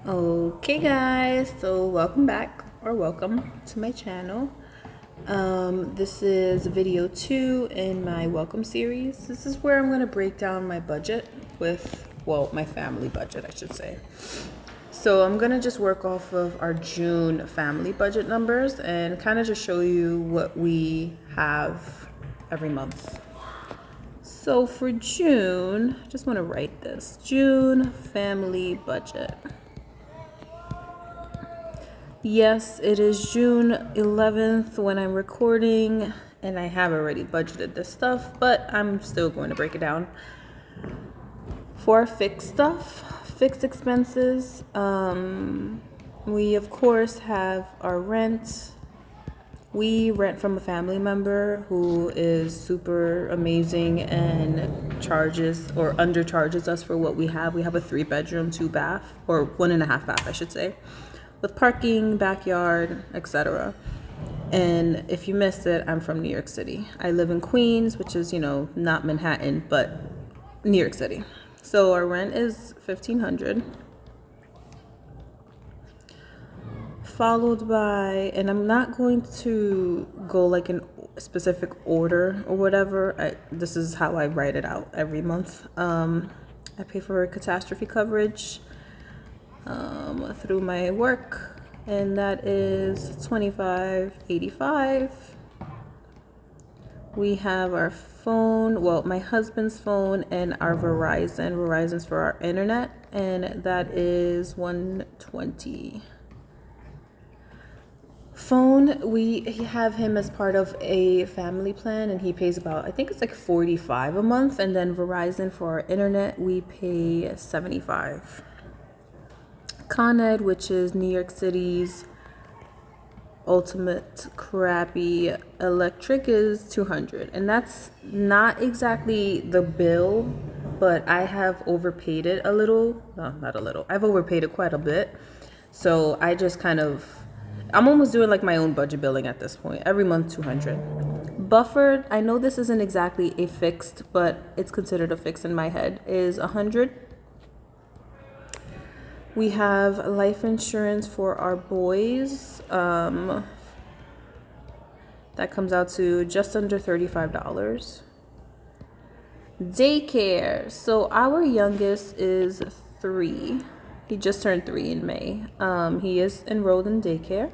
Okay, guys, so welcome back or welcome to my channel. This is video 2 in my welcome series. This is where I'm going to break down my budget my family budget, I should say. So I'm going to just work off of our June family budget numbers and kind of just show you what we have every month. So for June, I just want to write this June family budget. Yes, it is June 11th when I'm recording, and I have already budgeted this stuff, but I'm still going to break it down. For our fixed stuff, fixed expenses, we of course have our rent. We rent from a family member who is super amazing and charges or undercharges us for what we have. We have a 3-bedroom, 2-bath, or 1.5 bath, I should say, with parking, backyard, etc. And if you missed it, I'm from New York City. I live in Queens, which is, not Manhattan, but New York City. So our rent is $1,500. Followed by, and I'm not going to go like in specific order or whatever. This is how I write it out every month. I pay for catastrophe coverage through my work, and that is $25.85. We have our phone, my husband's phone, and our Verizon's for our internet, and that is $120. Phone, we have him as part of a family plan, and he pays about, I think it's like $45 a month, and then Verizon for our internet we pay $75. Con Ed, which is New York City's ultimate crappy electric, is $200, and that's not exactly the bill, but I have overpaid it a little. No, not a little. I've overpaid it quite a bit, so I'm almost doing like my own budget billing at this point. Every month, $200. Buffered, I know this isn't exactly a fixed, but it's considered a fix in my head, is $100. We have life insurance for our boys. That comes out to just under $35. Daycare. So our youngest is 3. He just turned 3 in May. He is enrolled in daycare.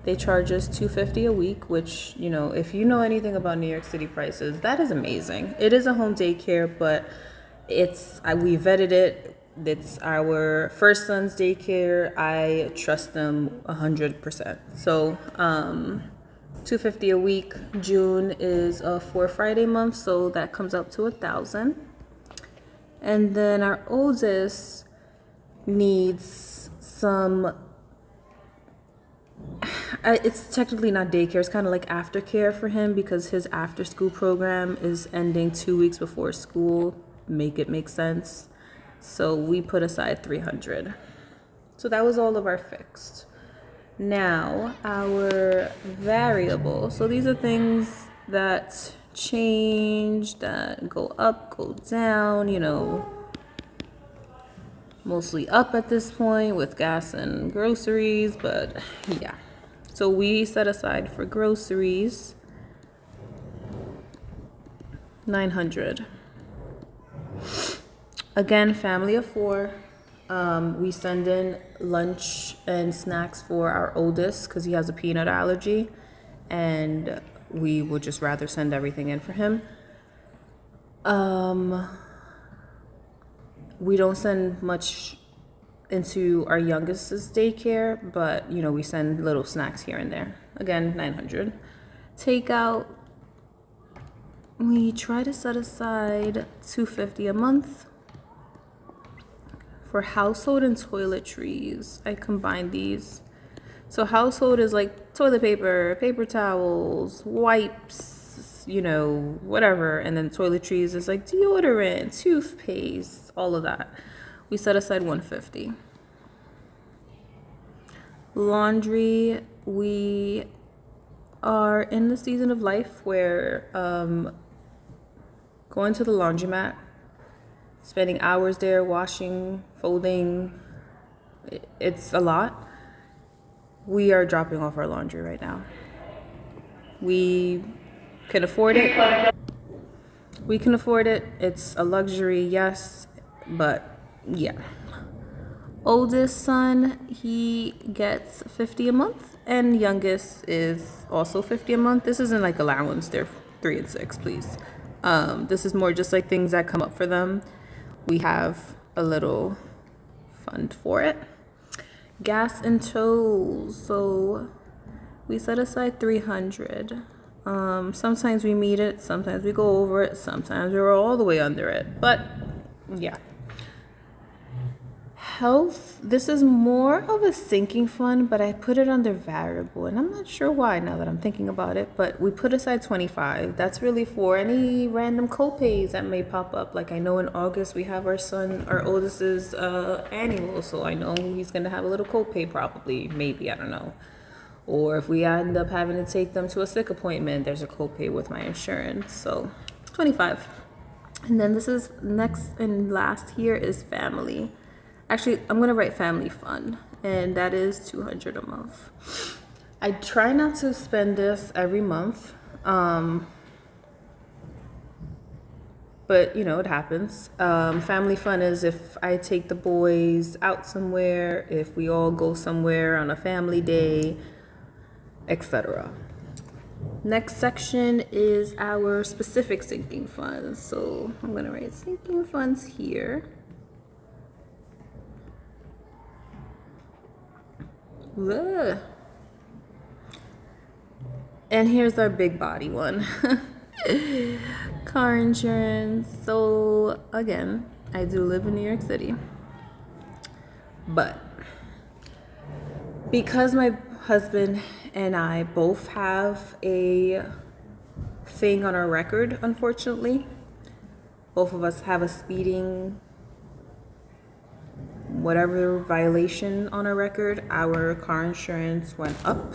They charge us $250 a week, which, if you know anything about New York City prices, that is amazing. It is a home daycare, but we vetted it. It's our first son's daycare. I trust them 100%. So, $250 a week. June is a 4 Friday month, so that comes out to $1,000. And then our oldest needs some. It's technically not daycare. It's kind of like aftercare for him because his after-school program is ending 2 weeks before school. Make it make sense. So we put aside $300. So that was all of our fixed. Now our variable. So these are things that change, that go up, go down, mostly up at this point with gas and groceries, but yeah. So we set aside for groceries $900. Again, family of 4. We send in lunch and snacks for our oldest because he has a peanut allergy, and we would just rather send everything in for him. We don't send much into our youngest's daycare, but we send little snacks here and there. Again, $900. Takeout, we try to set aside $250 a month. For household and toiletries, I combine these. So household is like toilet paper, paper towels, wipes, whatever. And then toiletries is like deodorant, toothpaste, all of that. We set aside $150. Laundry, we are in the season of life where going to the laundromat, spending hours there washing, folding, It's a lot. We are dropping off our laundry right now. We can afford it. We can afford it. It's a luxury, yes, but yeah. Oldest son, he gets 50 a month, and youngest is also 50 a month. This isn't like allowance, they're 3 and 6, please. This is more just like things that come up for them. We have a little fund for it. Gas and tolls, so we set aside 300. Sometimes we meet it, sometimes we go over it, sometimes we're all the way under it, but yeah. Health, this is more of a sinking fund, but I put it under variable, and I'm not sure why now that I'm thinking about it, but we put aside 25. That's really for any random copays that may pop up. Like I know in August we have our son, our oldest's annual, so I know he's gonna have a little copay probably, maybe, I don't know. Or if we end up having to take them to a sick appointment, there's a copay with my insurance, so 25. And then this is next and last here is family. Actually, I'm gonna write family fund, and that is 200 a month. I try not to spend this every month, but you know, it happens. Family fun is if I take the boys out somewhere, if we all go somewhere on a family day, etc. Next section is our specific sinking funds. So I'm gonna write sinking funds here. Ugh. And here's our big body one. Car insurance. So again, I do live in New York City, but because my husband and I both have a thing on our record, unfortunately, both of us have a speeding whatever violation on our record, our car insurance went up.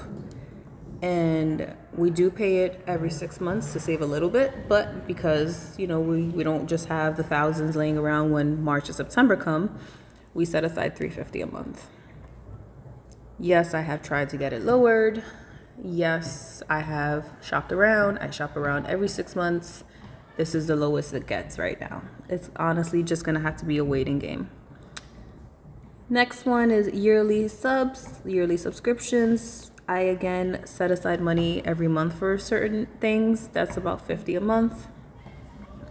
And we do pay it every 6 months to save a little bit, but because, you know, we don't just have the thousands laying around when March and September come, we set aside $350 a month. Yes, I have tried to get it lowered. Yes, I have shopped around. I shop around every 6 months. This is the lowest it gets right now. It's honestly just gonna have to be a waiting game. Next one is yearly subs, yearly subscriptions. I again set aside money every month for certain things. That's about 50 a month.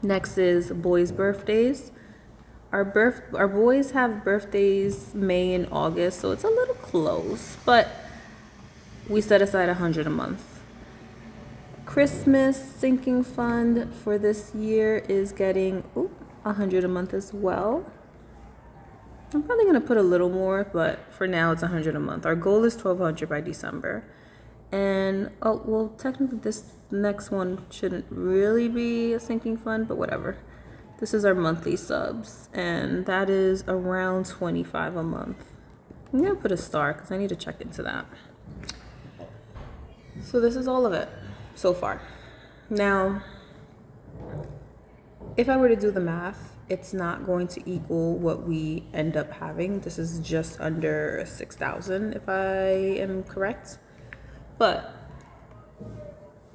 Next is boys' birthdays. Our boys have birthdays May and August, so it's a little close, but we set aside 100 a month. Christmas sinking fund for this year is getting 100 a month as well. I'm probably gonna put a little more, but for now it's 100 a month. Our goal is 1,200 by December. And well, technically this next one shouldn't really be a sinking fund, but whatever. This is our monthly subs, and that is around 25 a month. I'm gonna put a star because I need to check into that. So this is all of it so far. Now, if I were to do the math, it's not going to equal what we end up having. This is just under 6,000 if I am correct. But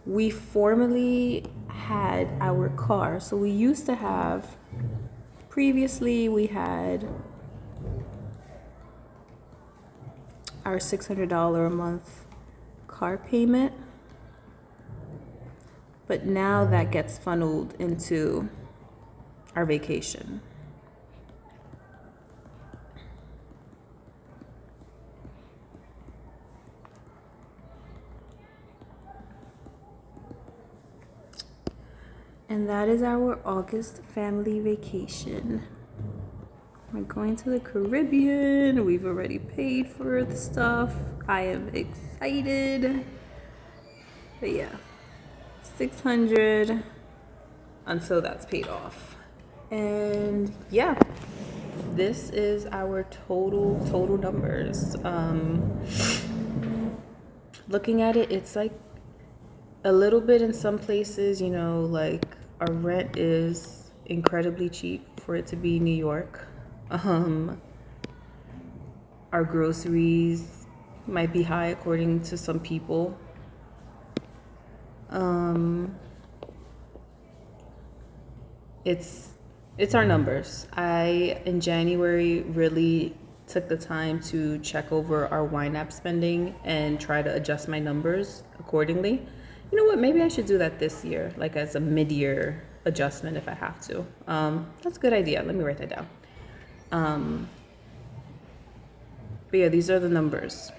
we formerly had our car. So we used to have, previously we had our $600 a month car payment. But now that gets funneled into our vacation. And that is our August family vacation. We're going to the Caribbean. We've already paid for the stuff. I am excited. But yeah, 600 until that's paid off. And yeah, this is our total numbers. Looking at it, it's like a little bit in some places, you know, like our rent is incredibly cheap for it to be New York. Our groceries might be high according to some people. It's our numbers. I in January really took the time to check over our YNAB spending and try to adjust my numbers accordingly. You know what? Maybe I should do that this year, like as a mid-year adjustment if I have to. That's a good idea. Let me write that down. But yeah, these are the numbers.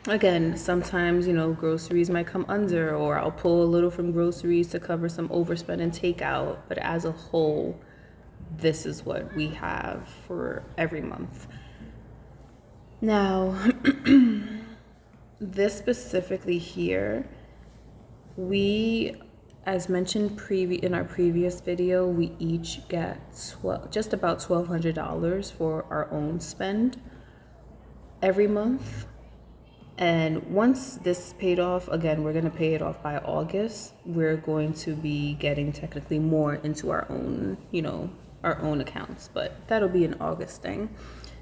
Again, sometimes, groceries might come under, or I'll pull a little from groceries to cover some overspend and takeout. But as a whole, this is what we have for every month. Now, this specifically here, we, as mentioned in our previous video, we each get just about $1,200 for our own spend every month. And once this is paid off, again, we're going to pay it off by August. We're going to be getting technically more into our own, our own accounts, but that'll be an August thing.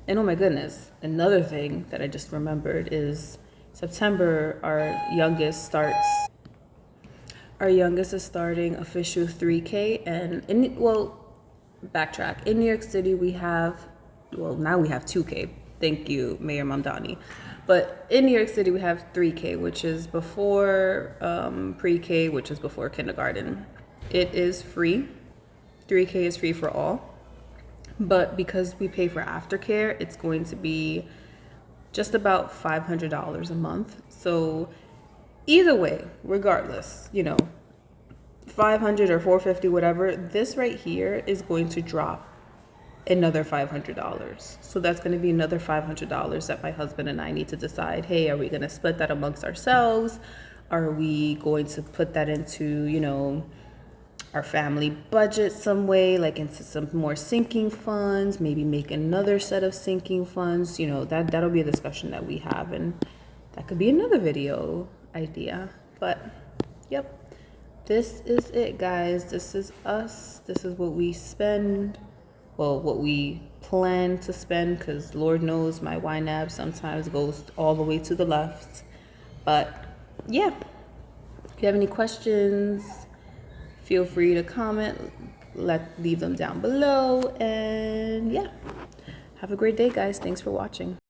And oh my goodness, another thing that I just remembered is September, our youngest is starting official 3K. And backtrack. In New York City, now we have 2K. Thank you, Mayor Mamdani. But in New York City, we have 3K, which is before pre-K, which is before kindergarten. It is free. 3K is free for all. But because we pay for aftercare, it's going to be just about $500 a month. So either way, regardless, 500 or 450, whatever, this right here is going to drop another $500. So that's going to be another $500 that my husband and I need to decide, hey, are we going to split that amongst ourselves? Are we going to put that into, our family budget some way, like into some more sinking funds, maybe make another set of sinking funds? That'll be a discussion that we have, and that could be another video idea. But yep, this is it, guys. This is us. This is what we spend. Well, what we plan to spend, because Lord knows my YNAB sometimes goes all the way to the left. But yeah, if you have any questions, feel free to comment, leave them down below. And yeah, have a great day, guys. Thanks for watching.